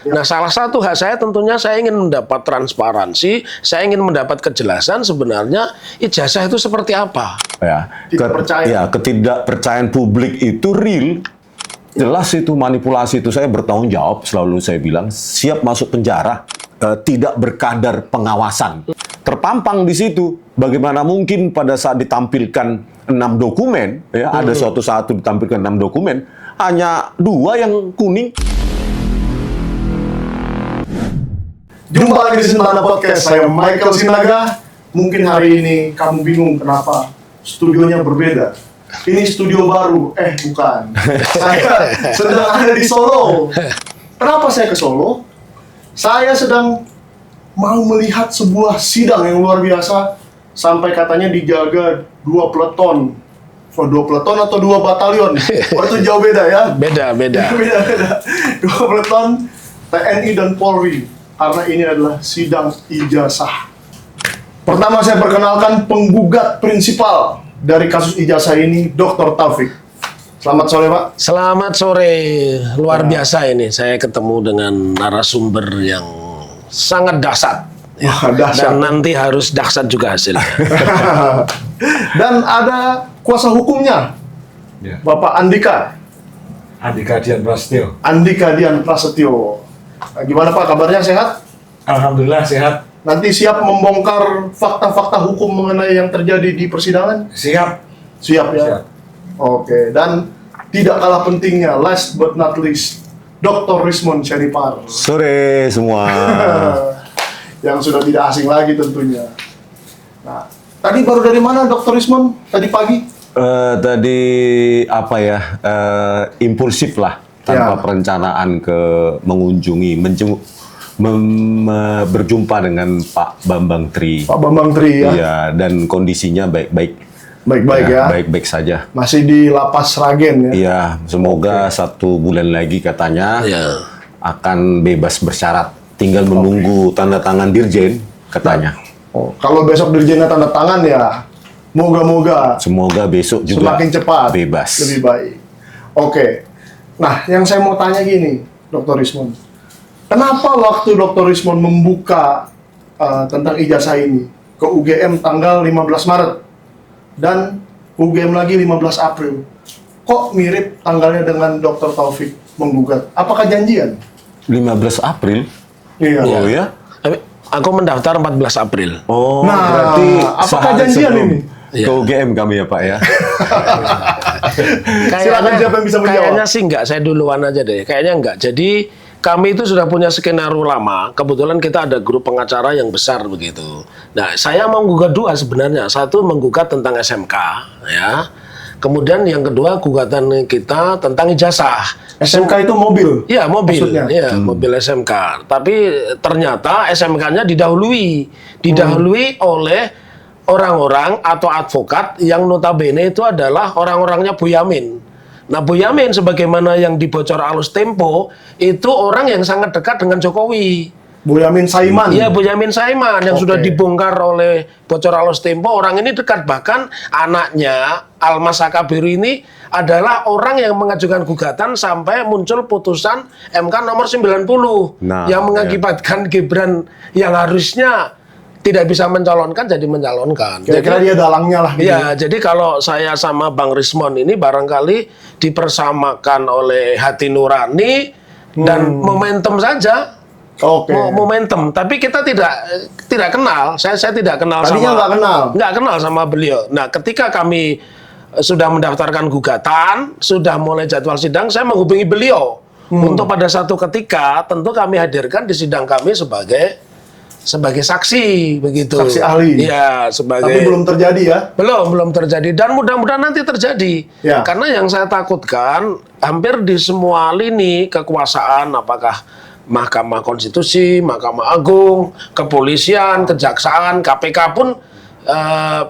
Nah, salah satu hak saya tentunya saya ingin mendapat transparansi, saya ingin mendapat kejelasan sebenarnya ijazah itu seperti apa. Ya, Ketidakpercayaan. ketidakpercayaan publik itu real. Jelas itu manipulasi itu, saya bertanggung jawab, selalu saya bilang, siap masuk penjara, tidak berkadar pengawasan. Terpampang di situ, bagaimana mungkin pada saat ditampilkan 6 dokumen, ya, ada suatu saat ditampilkan 6 dokumen, hanya 2 yang kuning. Jumpa lagi di Sentana Podcast, saya Michael Sinaga. Mungkin hari ini kamu bingung kenapa studionya berbeda. Ini studio baru, bukan. Saya sedang ada di Solo. Kenapa saya ke Solo? Saya sedang mau melihat sebuah sidang yang luar biasa. Sampai katanya dijaga 2 peleton. 2 peleton atau 2 batalion? Oh, itu jauh beda ya? Beda. Beda. 2 peleton TNI dan Polri. Karena ini adalah sidang ijazah. Pertama saya perkenalkan penggugat prinsipal dari kasus ijazah ini, Dr. Taufik. Selamat sore, Pak. Selamat sore, luar biasa ini. Saya ketemu dengan narasumber yang sangat dahsyat. Wah, dahsyat. Dan nanti harus dahsyat juga hasilnya. Dan ada kuasa hukumnya, Ya. Bapak Andika. Andika Dian Prasetyo. Andika Dian Prasetyo. Nah, gimana Pak, kabarnya sehat? Alhamdulillah sehat. Nanti siap membongkar fakta-fakta hukum mengenai yang terjadi di persidangan? Siap. Siap ya? Siap. Oke, dan tidak kalah pentingnya, last but not least, Dr. Rismond Syarifar. Sore semua. Yang sudah tidak asing lagi tentunya. Nah, tadi baru dari mana Dr. Rismond? Tadi pagi? Tadi apa ya, impulsif lah, tanpa Ya. perencanaan ke mengunjungi, berjumpa dengan Pak Bambang Tri. Pak Bambang Tri ya? Iya, dan kondisinya baik-baik. Baik-baik ya? Baik-baik saja. Masih di Lapas Sragen ya? Iya, semoga 1 bulan lagi katanya Ya. akan bebas bersyarat. Tinggal menunggu tanda tangan Dirjen katanya. Oh, kalau besok Dirjennya tanda tangan ya, moga-moga Semoga besok juga semakin cepat, bebas. lebih baik. Oke. Nah, yang saya mau tanya gini, Dr. Rismond. Kenapa waktu Dr. Rismond membuka tentang ijazah ini ke UGM tanggal 15 Maret dan UGM lagi 15 April, kok mirip tanggalnya dengan Dr. Taufik menggugat? Apakah janjian? 15 April? Iya. Oh ya? Aku mendaftar 14 April. Oh, Nah, berarti apakah sehari janjian sebelum ini? ke UGM kami ya Pak ya? Silakan, siapa yang bisa menjawab? Kayaknya sih enggak, saya duluan aja deh. Kayaknya enggak. Jadi kami itu sudah punya skenario lama. Kebetulan kita ada grup pengacara yang besar begitu. Nah, saya mau menggugat 2 sebenarnya. Satu menggugat tentang SMK, ya. Kemudian yang kedua gugatan kita tentang ijazah. SMK itu mobil? Iya, mobil. Maksudnya? Iya, mobil SMK. Tapi ternyata SMK-nya didahului oleh orang-orang atau advokat yang notabene itu adalah orang-orangnya Boyamin. Nah, Boyamin sebagaimana yang dibocor Alus Tempo itu orang yang sangat dekat dengan Jokowi. Boyamin Saiman? Iya, Boyamin Saiman yang Oke. sudah dibongkar oleh bocor Alus Tempo. Orang ini dekat, bahkan anaknya Almas Akabiru ini adalah orang yang mengajukan gugatan sampai muncul putusan MK nomor 90 Nah, yang mengakibatkan Gibran yang harusnya tidak bisa mencalonkan jadi mencalonkan. Kira-kira dia dalangnya lah gitu. Iya, jadi kalau saya sama Bang Rismond ini barangkali dipersamakan oleh hati nurani dan momentum saja. Oke. Momentum, tapi kita tidak kenal. Saya tidak kenal. Tadinya nggak kenal? sama beliau. Nah, ketika kami sudah mendaftarkan gugatan, sudah mulai jadwal sidang, saya menghubungi beliau untuk pada satu ketika tentu kami hadirkan di sidang kami sebagai saksi begitu. Saksi ahli. Iya, sebagai. Tapi belum terjadi ya? Belum terjadi dan mudah-mudahan nanti terjadi. Ya. Karena yang saya takutkan hampir di semua lini kekuasaan, apakah Mahkamah Konstitusi, Mahkamah Agung, kepolisian, kejaksaan, KPK pun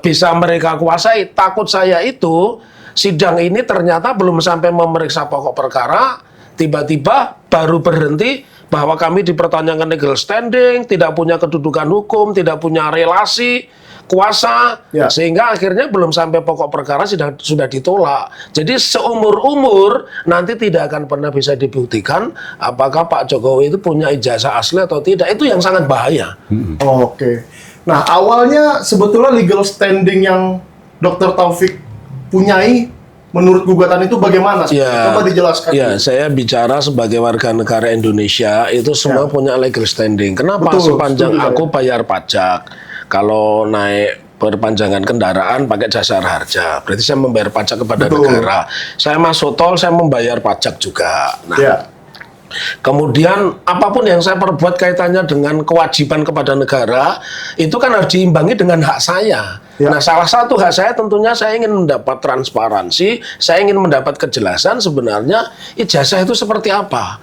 bisa mereka kuasai. Takut saya itu sidang ini ternyata belum sampai memeriksa pokok perkara, tiba-tiba baru berhenti bahwa kami dipertanyakan legal standing, tidak punya kedudukan hukum, tidak punya relasi. kuasa, Ya. sehingga akhirnya belum sampai pokok perkara sudah ditolak. Jadi seumur-umur nanti tidak akan pernah bisa dibuktikan apakah Pak Jokowi itu punya ijazah asli atau tidak. Itu yang sangat bahaya. Oke. Nah, awalnya sebetulnya legal standing yang Dr. Taufik punyai menurut gugatan itu bagaimana? Coba dijelaskan. Ya, saya bicara sebagai warga negara Indonesia itu semua punya legal standing. Kenapa? Betul, Sepanjang setuju aku bayar pajak, kalau naik perpanjangan kendaraan pakai dasar harja, berarti saya membayar pajak kepada Betul. negara. Saya masuk tol, saya membayar pajak juga. Nah, Ya. kemudian apapun yang saya perbuat kaitannya dengan kewajiban kepada negara, itu kan harus diimbangi dengan hak saya. Ya. Nah, salah satu hak saya tentunya saya ingin mendapat transparansi, saya ingin mendapat kejelasan sebenarnya ijazah itu seperti apa.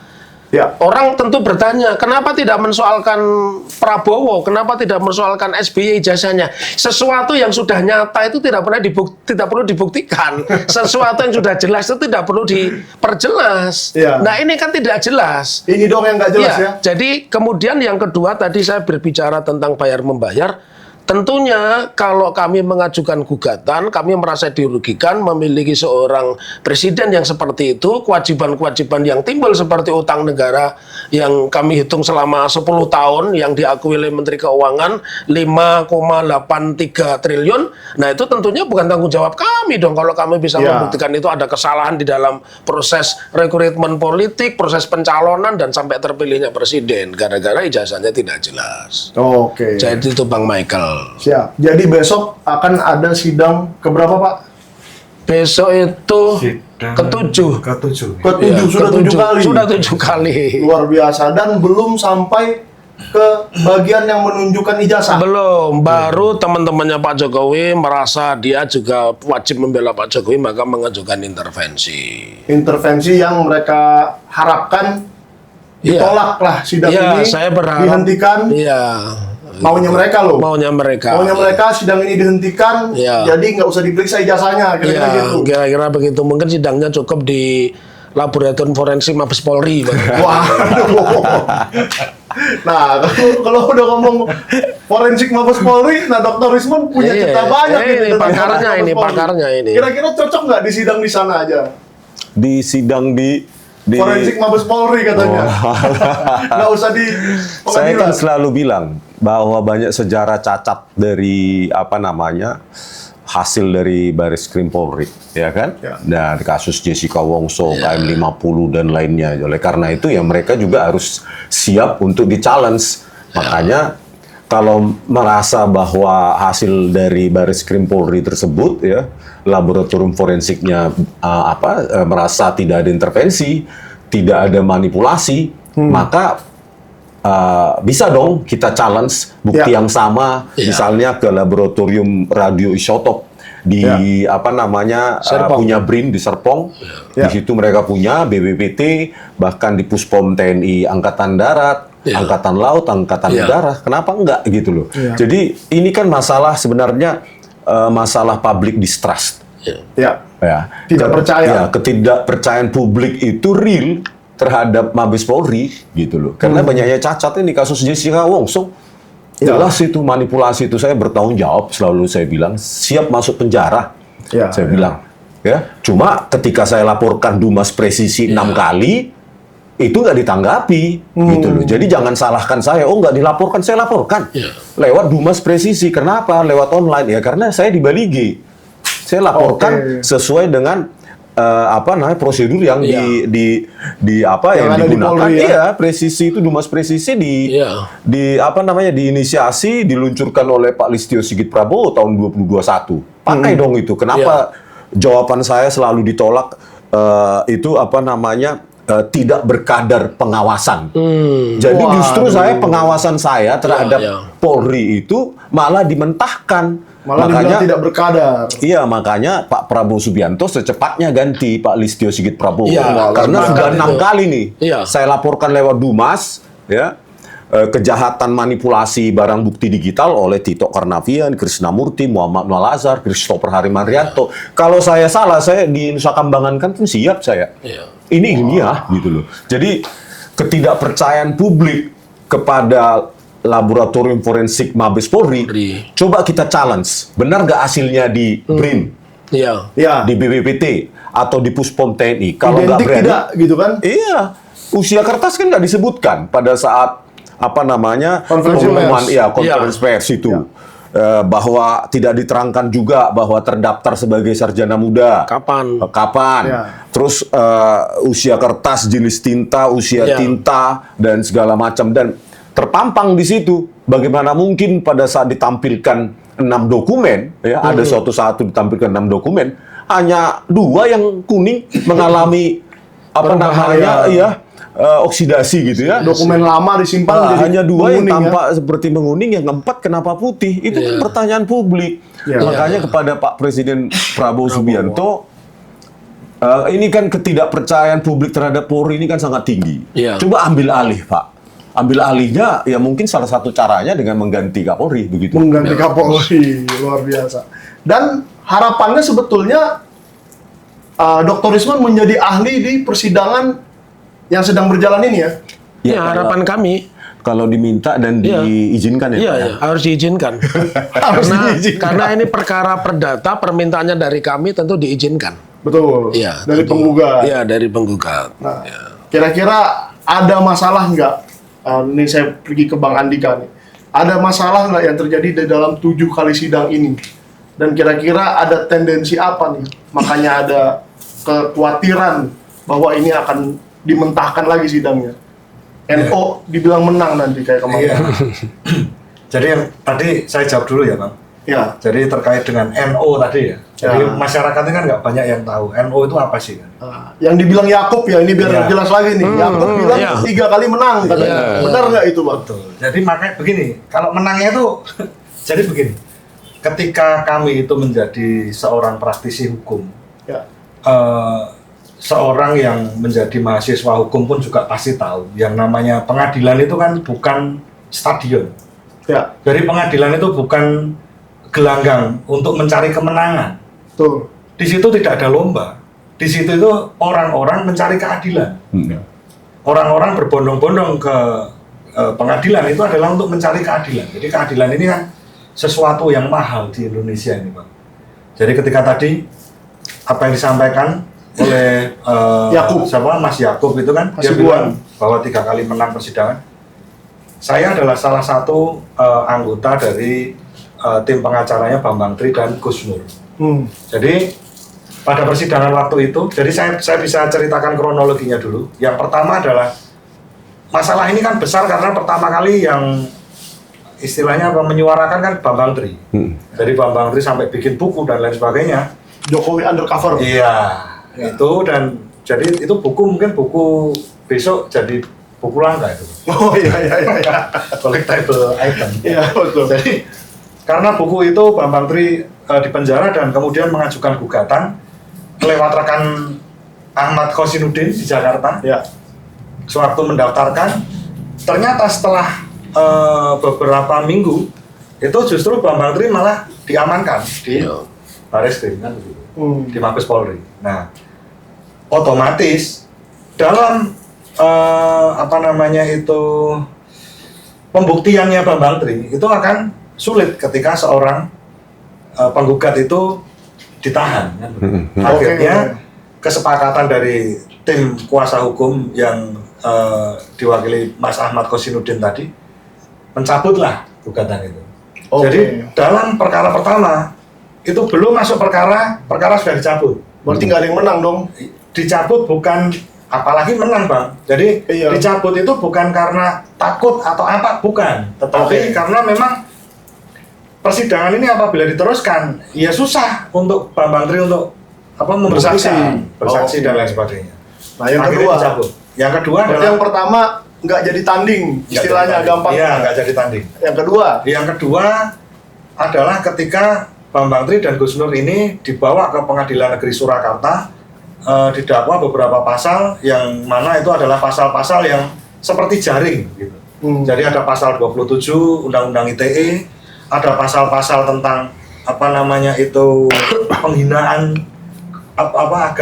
Ya. Orang tentu bertanya, kenapa tidak mensoalkan Prabowo, kenapa tidak mensoalkan SBY ijazahnya? Sesuatu yang sudah nyata itu tidak perlu dibuktikan. Sesuatu yang sudah jelas itu tidak perlu diperjelas. Ya. Nah, ini kan tidak jelas. Ini dong yang nggak jelas ya. Jadi kemudian yang kedua tadi saya berbicara tentang bayar membayar. Tentunya kalau kami mengajukan gugatan, kami merasa dirugikan memiliki seorang presiden yang seperti itu, kewajiban-kewajiban yang timbul seperti utang negara yang kami hitung selama 10 tahun yang diakui oleh Menteri Keuangan 5,83 triliun. Nah, itu tentunya bukan tanggung jawab kami dong kalau kami bisa Ya. membuktikan itu ada kesalahan di dalam proses rekrutmen politik, proses pencalonan dan sampai terpilihnya presiden gara-gara ijazahnya tidak jelas. Oke. Jadi itu Bang Michael. Siap. Jadi besok akan ada sidang keberapa, Pak? Besok itu Sidang ketujuh. Ketujuh. Ketujuh, Iya, sudah 7 kali. Sudah 7 kali. Luar biasa. Dan belum sampai ke bagian yang menunjukkan ijazah. Belum, baru teman-temannya Pak Jokowi merasa dia juga wajib membela Pak Jokowi maka mengajukan intervensi. Intervensi yang mereka harapkan ditolak lah sidang Iya, ini, saya berharap dihentikan. Iya. Maunya mereka loh. Maunya mereka. Maunya mereka sidang ini dihentikan, Iya. jadi nggak usah diperiksa ijazahnya, kira-kira Iya, gitu. kira-kira begitu. Mungkin sidangnya cukup di Laboratorium Forensik Mabes Polri. Waduh. Nah, kalau udah ngomong forensik Mabes Polri, nah Dr. Rismon punya Iya. cerita banyak Ini tentang pakarnya Mabes ini, Polri. pakarnya ini. Kira-kira cocok nggak di sidang di sana aja? Di sidang di Forensik Mabes Polri katanya. Nggak usah di Saya kan pengadilan. selalu bilang bahwa banyak sejarah cacat dari hasil dari Baris Krim Polri, ya kan? Ya. Dan kasus Jessica Wongso, KM50 dan lainnya. Oleh karena itu ya mereka juga harus siap untuk di-challenge. Makanya kalau merasa bahwa hasil dari Baris Krim Polri tersebut ya laboratorium forensiknya merasa tidak ada intervensi, tidak ada manipulasi, maka bisa dong kita challenge bukti Ya. yang sama, Ya. misalnya ke laboratorium radioisotop di Serpong. punya BRIN di Serpong. Ya. Di situ mereka punya BPPT, bahkan di Puspom TNI Angkatan Darat, Ya. Angkatan Laut, Angkatan Ya. Udara. Kenapa enggak gitu loh? Ya. Jadi ini kan masalah sebenarnya masalah public distrust. Ya. Ya. Tidak percaya. Ya, ketidakpercayaan publik itu real terhadap Mabes Polri gitu loh. Karena banyaknya cacat ini kasus Jessica Wongso. Ya. Jelas itu manipulasi itu, saya bertanggung jawab, selalu saya bilang siap masuk penjara. Ya, Saya ya. bilang ya. Cuma ketika saya laporkan Dumas Presisi 6 kali itu nggak ditanggapi gitu loh. Jadi jangan salahkan saya. Oh, nggak dilaporkan, saya laporkan. Ya. Lewat Dumas Presisi. Kenapa? Lewat online ya karena saya di Bali G. Saya laporkan Oke. sesuai dengan prosedur yang Iya. Yang ada di digunakan. Polri, ya? Iya, presisi itu Dumas Presisi Iya. diinisiasi, diluncurkan oleh Pak Listio Sigit Prabowo tahun 2021. Pakai dong itu. Kenapa jawaban saya selalu ditolak tidak berkadar pengawasan. Jadi justru pengawasan saya terhadap Ya, ya. Polri itu malah dimentahkan. Malah dibilang tidak berkadar. Iya, makanya Pak Prabowo Subianto secepatnya ganti Pak Listio Sigit Prabowo. Iya, Karena sudah sepakat 6 itu. kali nih. Iya. Saya laporkan lewat Dumas, ya, kejahatan manipulasi barang bukti digital oleh Tito Karnavian, Krisnamurti, Muhammad Malazar, Christopher Harimanrianto. Kalau saya salah, saya di Nusa Kambangan kan siap saya. Iya. Ini ilmiah gitu loh. Jadi ketidakpercayaan publik kepada laboratorium forensik Mabes Polri, coba kita challenge, benar nggak hasilnya di BRIN, Iya. Ya. di BPPT, atau di Puspom TNI? Kalau nggak Identik berani, tidak gitu kan? iya, usia kertas kan nggak disebutkan pada saat Konferensi pengumuman, pers. ya konferensi pers itu. Bahwa tidak diterangkan juga bahwa terdaftar sebagai sarjana muda. Kapan? Kapan? Ya. Terus usia kertas, jenis tinta, usia Ya. tinta, dan segala macam. Dan terpampang di situ. Bagaimana mungkin pada saat ditampilkan 6 dokumen, ya ada suatu saat ditampilkan 6 dokumen, hanya 2 yang kuning mengalami Berbahaya. oksidasi gitu ya. Dokumen lama disimpan jadi Hanya 2 yang menguning ya. tampak seperti menguning, yang 4 kenapa putih? Itu kan pertanyaan publik. Ya. Makanya kepada Pak Presiden Prabowo Subianto, ini kan ketidakpercayaan publik terhadap Polri ini kan sangat tinggi. Ya. Coba ambil alih, Pak. Ambil alihnya, ya mungkin salah satu caranya dengan mengganti Kapolri, begitu. Mengganti Kapolri, luar biasa. Dan harapannya sebetulnya Dr. Risman menjadi ahli di persidangan yang sedang berjalan ini ya. Ya, harapan kami. Kalau diminta dan Iya. diizinkan ya, Iya, Pak, ya? iya, harus diizinkan. Harus karena, diizinkan. karena ini perkara perdata, permintaannya dari kami tentu diizinkan. Betul. Iya, Dari tentu. penggugat. Iya, dari penggugat. Nah, kira-kira ada masalah nggak? Ini saya pergi ke Bang Andika nih. Ada masalah nggak yang terjadi di dalam 7 kali sidang ini? Dan kira-kira ada tendensi apa nih? Makanya ada kekhawatiran bahwa ini akan dimentahkan lagi sidangnya. NO dibilang menang nanti kayak kemarin. Iya. Jadi yang tadi saya jawab dulu ya Bang. Ya. Jadi terkait dengan NO tadi ya. Jadi Ya. masyarakatnya kan nggak banyak yang tahu NO itu apa sih kan. Yang dibilang Yakub ya, ini biar Iya. jelas lagi nih. Yakub bilang iya. 3 kali menang katanya. Iya. Benar nggak itu, Bang? Betul. Jadi makanya begini, kalau menangnya itu jadi begini. Ketika kami itu menjadi seorang praktisi hukum, Ya. seorang yang menjadi mahasiswa hukum pun juga pasti tahu yang namanya pengadilan itu kan bukan stadion. Ya. Dari pengadilan itu bukan gelanggang untuk mencari kemenangan. Tuh. Di situ tidak ada lomba. Di situ itu orang-orang mencari keadilan. Orang-orang berbondong-bondong ke pengadilan itu adalah untuk mencari keadilan. Jadi keadilan ini kan sesuatu yang mahal di Indonesia ini, Pak. Jadi ketika tadi apa yang disampaikan oleh Yakub. siapa Mas Yakub itu kan Mas dia Ibuan. bilang bahwa 3 kali menang persidangan. Saya adalah salah satu anggota dari tim pengacaranya Bambang Tri dan Gus Nur. Jadi pada persidangan waktu itu, jadi saya bisa ceritakan kronologinya dulu. Yang pertama adalah masalah ini kan besar karena pertama kali yang istilahnya menyuarakan kan Bambang Tri. Jadi Bambang Tri sampai bikin buku dan lain sebagainya. Jokowi undercover. Iya, itu dan jadi itu buku mungkin buku besok jadi buku langka itu. Oh iya iya iya. Collectible item. Iya betul. Jadi karena buku itu Bambang Tri dipenjara dan kemudian mengajukan gugatan lewat rekan Ahmad Khosinuddin di Jakarta. Ya. Sewaktu mendaftarkan, ternyata setelah beberapa minggu itu justru Bambang Tri malah diamankan di Bareskrim kan begitu, di Mabes Polri. Nah, otomatis dalam pembuktiannya Bambang Tri itu akan sulit ketika seorang penggugat itu ditahan. Kan? Akhirnya kesepakatan dari tim kuasa hukum yang diwakili Mas Ahmad Khosinuddin tadi mencabutlah gugatan itu. Jadi dalam perkara pertama itu belum masuk perkara sudah dicabut. Berarti nggak ada yang menang dong. Dicabut bukan apalagi menang Bang. Jadi dicabut itu bukan karena takut atau apa, bukan. Tetapi karena memang persidangan ini apabila diteruskan, ya susah untuk Bambang Tri untuk membuktikan bersaksi dan lain sebagainya. Nah yang Akhirnya kedua, dicabut. Yang kedua adalah yang pertama nggak jadi tanding, istilahnya gampang. Iya, nggak jadi tanding. Yang kedua Adalah ketika Bambang Tri dan Gus Nur ini dibawa ke Pengadilan Negeri Surakarta, didakwa beberapa pasal yang mana itu adalah pasal-pasal yang seperti jaring gitu. Jadi ada pasal 27 Undang-Undang ITE, ada pasal-pasal tentang penghinaan agama,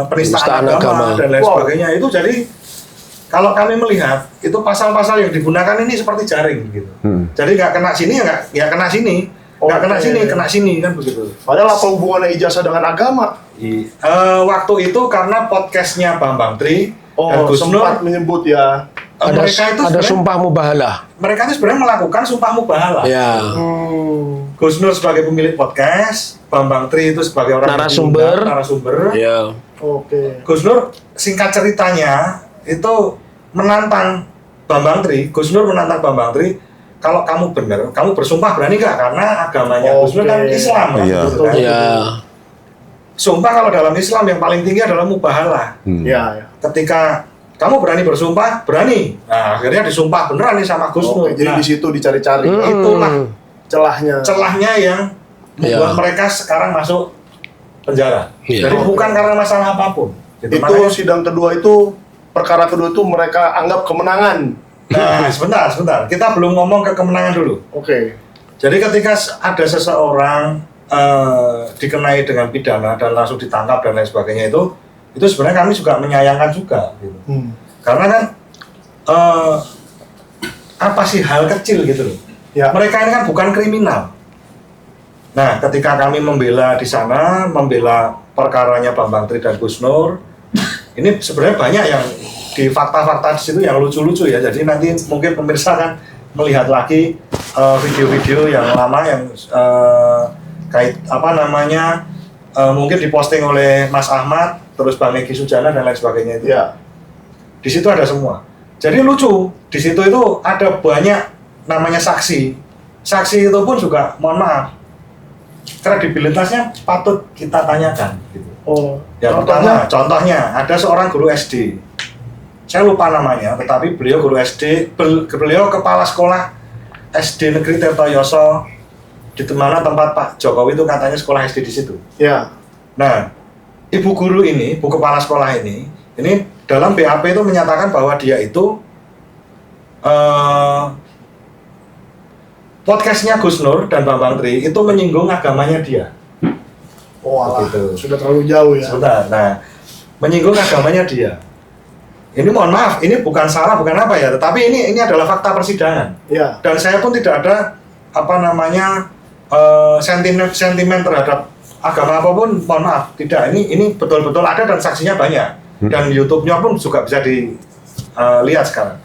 penistaan agama dan lain sebagainya. Itu jadi kalau kami melihat itu pasal-pasal yang digunakan ini seperti jaring gitu. Jadi nggak kena sini ya nggak kena sini, nggak kena sini kena sini kan begitu. Padahal apa hubungannya ijazah dengan agama? Waktu itu karena podcastnya Bambang Tri dan Gus Nur sempat menyebut ya. mereka itu ada sumpah mubahalah. mereka itu sebenarnya melakukan sumpah mubahalah. Ya. Gus Nur sebagai pemilik podcast, Bambang Tri itu sebagai orang narasumber. Ya. Oke. Gus Nur singkat ceritanya itu menantang Bambang Tri. Gus Nur menantang Bambang Tri, kalau kamu benar, kamu bersumpah berani nggak? Karena agamanya Gus Nur kan Islam. Iya. Gitu kan? Ya. Sumpah kalau dalam Islam yang paling tinggi adalah mubahalah. Ya. Ketika kamu berani bersumpah, berani. Nah, akhirnya disumpah beneran nih sama Gus Nur. Jadi Nah, di situ dicari-cari. itulah celahnya yang membuat mereka sekarang masuk penjara. Iya. Jadi bukan karena masalah apapun. Gitu. Itu Makanya- sidang kedua itu, perkara kedua itu mereka anggap kemenangan. Nah, sebentar. Kita belum ngomong ke kemenangan dulu. Oke. Jadi ketika ada seseorang dikenai dengan pidana dan langsung ditangkap dan lain sebagainya itu sebenarnya kami juga menyayangkan juga. Gitu. Karena kan apa sih hal kecil gitu loh. Ya. Mereka ini kan bukan kriminal. Nah, ketika kami membela di sana, membela perkaranya Bambang Tri dan Gus Nur, ini sebenarnya banyak yang di fakta-fakta di situ yang lucu-lucu ya. Jadi nanti mungkin pemirsa kan melihat lagi video-video yang lama yang kait apa namanya mungkin diposting oleh Mas Ahmad, terus Bang Egy Sujana dan lain sebagainya itu. Ya. Di situ ada semua. Jadi lucu. Di situ itu ada banyak namanya saksi. Saksi itu pun juga, mohon maaf, kredibilitasnya patut kita tanyakan. Gitu. Oh. Ya, contohnya ada seorang guru SD. Saya lupa namanya, tetapi beliau guru SD, beliau kepala sekolah SD Negeri Tirtoyoso, di mana tempat Pak Jokowi itu katanya sekolah SD di situ. Ya. Nah, ibu guru ini, ibu kepala sekolah ini dalam BAP itu menyatakan bahwa dia itu podcastnya Gus Nur dan Bambang Tri itu menyinggung agamanya dia. Oh, alah. Gitu. Sudah terlalu jauh ya. Sebentar, nah, menyinggung agamanya dia. Ini mohon maaf, ini bukan salah, bukan apa ya, tetapi ini adalah fakta persidangan. Ya. Dan saya pun tidak ada apa namanya sentimen terhadap agama apapun, mohon maaf, tidak. Ini betul-betul ada dan saksinya banyak. Dan YouTube-nya pun juga bisa dilihat sekarang.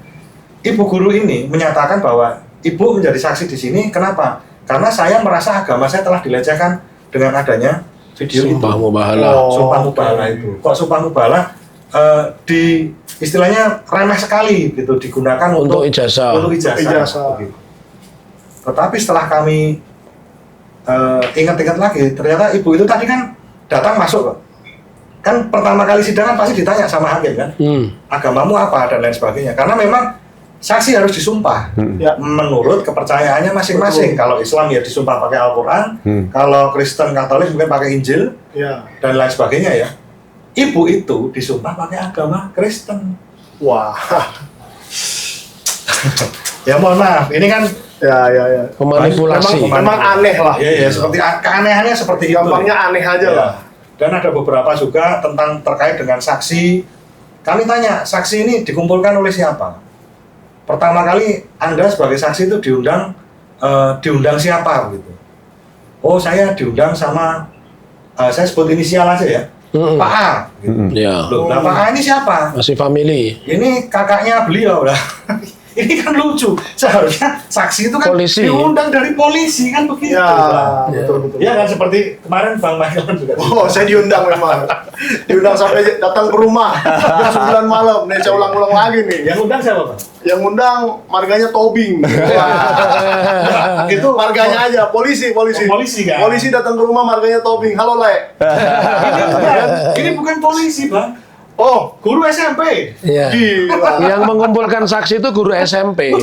Ibu guru ini menyatakan bahwa ibu menjadi saksi di sini, kenapa? Karena saya merasa agama saya telah dilecehkan dengan adanya video Sumpah itu. mubahalah. Sumpah mubahalah itu. Kok sumpah mubahalah di istilahnya remeh sekali gitu digunakan Untuk ijazah. Untuk ijazah. Begitu. Tetapi setelah kami ingat-ingat lagi, ternyata ibu itu tadi kan datang masuk kok. Kan pertama kali sidang kan pasti ditanya sama hakim kan, agamamu apa dan lain sebagainya. Karena memang saksi harus disumpah Ya. menurut kepercayaannya masing-masing. Kalau Islam ya disumpah pakai Al-Quran, kalau Kristen Katolik mungkin pakai Injil Ya. dan lain sebagainya ya. Ibu itu disumpah pakai agama Kristen. Wah. Ya mohon maaf, ini kan Ya. Memanipulasi. Memang aneh lah. ya seperti keanehannya seperti itu. Gampangnya aneh aja Ya. lah. Dan ada beberapa juga tentang terkait dengan saksi. Kami tanya, saksi ini dikumpulkan oleh siapa? Pertama kali Anda sebagai saksi itu diundang siapa gitu? Oh, saya diundang sama saya sebut inisial aja ya. Pak A. Gitu. Ya. Loh, nah Pak A ini siapa? Masih family. Ini kakaknya beliau lah. Ini kan lucu. Seharusnya saksi itu kan Polisi. diundang dari polisi kan begitu. Ya, Pak. betul. Ya kan seperti kemarin Bang Michael kan juga. Oh, saya diundang memang. Diundang sampai datang ke rumah jam 9 malam. Nih, saya ulang-ulang lagi nih. Yang undang siapa, Pak? Yang undang marganya Tobing. Wah. Itu marganya aja, polisi. Oh, polisi kan? Polisi datang ke rumah marganya Tobing. Halo, Le. Ini bukan polisi, Bang. Oh, Guru SMP. Ya. gila. Yang mengumpulkan saksi itu guru SMP.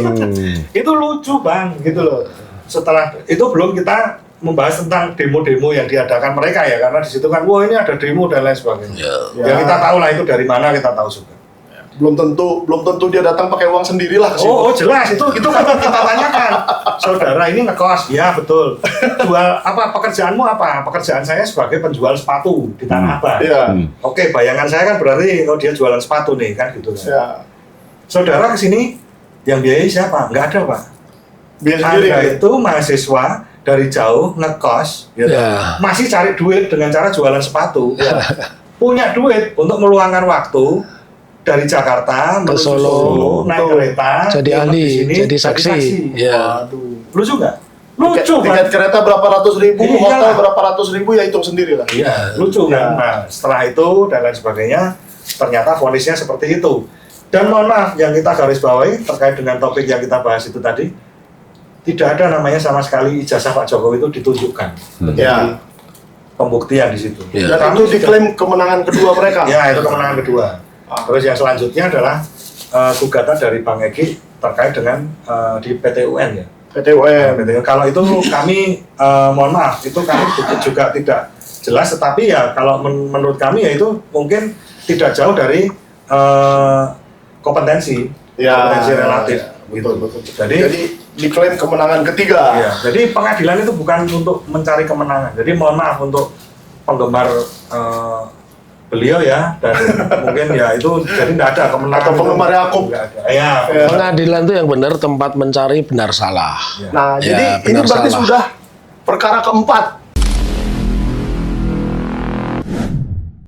Itu lucu, Bang, gitu loh. Setelah itu belum kita membahas tentang demo-demo yang diadakan mereka ya, karena di situ kan wah ini ada demo dan lain sebagainya. Ya kita tahu lah itu dari mana, kita tahu juga. Belum tentu dia datang pakai uang sendiri lah ke situ. Oh, jelas itu kan kita tanyakan. Saudara ini ngekos, ya betul. Jual apa, pekerjaanmu apa? Pekerjaan saya sebagai penjual sepatu di Tanah Abang. Iya. Oke, bayangan saya kan berarti kalau dia jualan sepatu nih kan gitu kan. Ya. saudara ke sini yang biayai siapa? Nggak ada, Pak. Biar sendiri. Anda itu mahasiswa dari jauh ngekos, gitu. Ya. Masih cari duit dengan cara jualan sepatu. Punya duit untuk meluangkan waktu dari Jakarta Ke menuju Solo. naik kereta, Jadi nginep ahli, di sini, jadi saksi. Ya. Waduh. Lucu nggak? Tiket, Lucu tiket kan? kereta berapa ratus ribu, Iya. hotel berapa ratus ribu, ya hitung sendiri lah. Iya, lucu kan? Nah, setelah itu dan lain sebagainya, ternyata vonisnya seperti itu. Dan mohon maaf, yang kita garis bawahi terkait dengan topik yang kita bahas itu tadi, tidak ada namanya sama sekali ijazah Pak Jokowi itu ditunjukkan. Ya. Pembuktian di situ. Ya. Dan Kami itu sudah- diklaim kemenangan kedua mereka. Ya, itu kemenangan kedua. Terus yang selanjutnya adalah gugatan dari Bang Egy terkait dengan di PT UN ya. PT UM. Kalau itu kami mohon maaf, itu kami juga tidak jelas, tetapi ya kalau menurut kami ya itu mungkin tidak jauh dari kompetensi, kompetensi relatif. Gitu. Betul. Jadi diklaim kemenangan ketiga. ya, jadi pengadilan itu bukan untuk mencari kemenangan. Jadi mohon maaf untuk penggemar beliau ya, dan mungkin ya itu jadi tidak ada kemenangan. Atau penggemar Yakub. Nggak ada. Ya, Pengadilan itu yang benar tempat mencari benar salah. Nah, Ya, jadi ini benar berarti salah. sudah perkara keempat